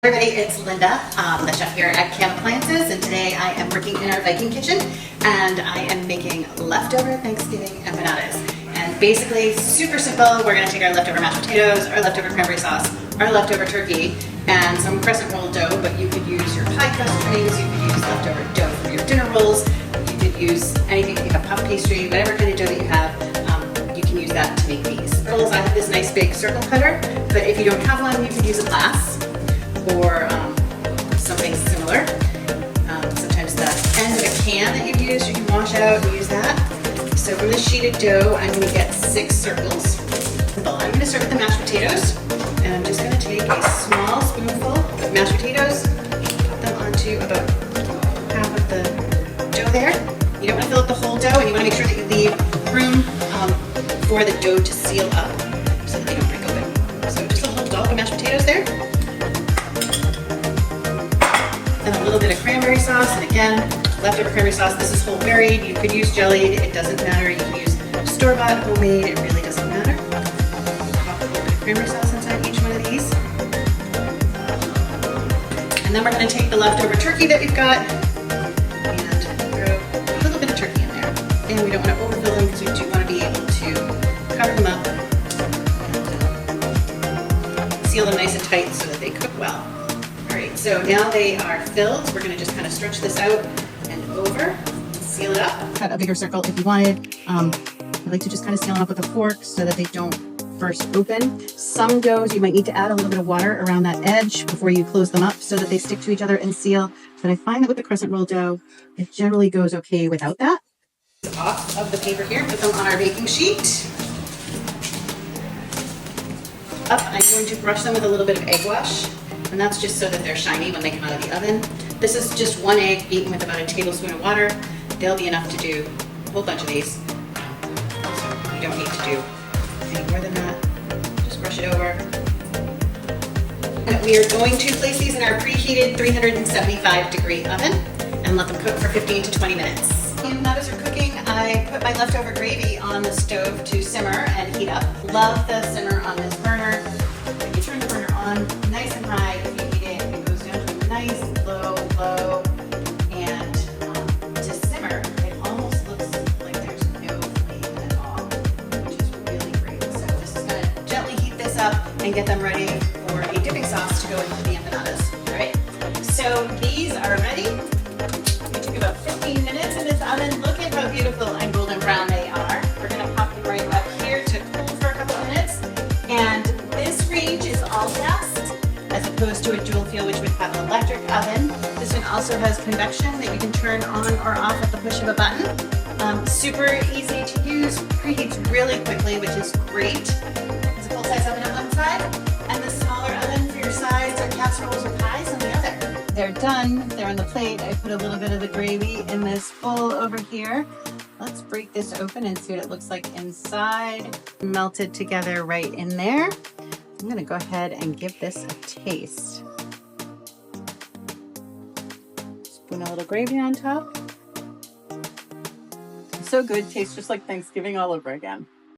Everybody, it's Linda, the chef here at Cam Appliances, and today I am working in our Viking Kitchen, and I am making leftover Thanksgiving empanadas. And basically, super simple. We're going to take our leftover mashed potatoes, our leftover cranberry sauce, our leftover turkey, and some crescent roll dough, but you could use your pie crust trimmings, you could use leftover dough for your dinner rolls, you could use anything, you have puff pastry, whatever kind of dough that you have, you can use that to make these. I have this nice big circle cutter, but if you don't have one, you could use a glass or something similar. Sometimes the end of a can that you've used, you can wash out and use that. So from this sheet of dough, I'm going to get 6 circles. I'm going to start with the mashed potatoes, and I'm just going to take a small spoonful of mashed potatoes, put them onto about half of the dough there. You don't want to fill up the whole dough, and you want to make sure that you leave room for the dough to seal up so that they don't break open. So just a whole dollop of mashed potatoes there. And a little bit of cranberry sauce, and again, leftover cranberry sauce. This is whole berried. You could use jellied, it doesn't matter. You can use store-bought, homemade, it really doesn't matter. Pop a little bit of cranberry sauce inside each one of these. And then we're going to take the leftover turkey that we've got and throw a little bit of turkey in there. And we don't want to overfill them because we do want to be able to cover them up and seal them nice and tight so that they cook well. Alright, so now they are filled. We're going to just kind of stretch this out and over and seal it up. Cut a bigger circle if you wanted. I like to just kind of seal them up with a fork so that they don't burst open. Some doughs you might need to add a little bit of water around that edge before you close them up so that they stick to each other and seal. But I find that with the crescent roll dough, it generally goes okay without that. Off of the paper here, put them on our baking sheet. Up, I'm going to brush them with a little bit of egg wash, and that's just so that they're shiny when they come out of the oven. This is just 1 egg beaten with about a tablespoon of water. They'll be enough to do a whole bunch of these. So you don't need to do any more than that. Just brush it over. And we are going to place these in our preheated 375-degree oven and let them cook for 15 to 20 minutes. Empanadas are cooking. I put my leftover gravy on the stove to simmer and heat up. Love the simmer on this burner. When you turn the burner on nice and high, if you heat it, it goes down to a nice low, and to simmer, it almost looks like there's no flame at all, which is really great. So just going to gently heat this up and get them ready for a dipping sauce to go into the empanadas. All right. So these are ready. It took about 15 minutes in this oven. Look at how beautiful and golden brown they are. We're going to pop them right up here to cool for a couple of minutes. And this range is all gas as opposed to a dual fuel, which would have an electric oven. This one also has convection that you can turn on or off at the push of a button. Super easy to use, preheats really quickly, which is great. There's a full-size oven on one side, and the smaller oven for your sides or casseroles or pies on the other. They're done, they're on the plate. I put a little bit of the gravy in this bowl over here. Let's break this open and see what it looks like inside. Melted together right in there. I'm gonna go ahead and give this a taste. Spoon a little gravy on top. So good, tastes just like Thanksgiving all over again.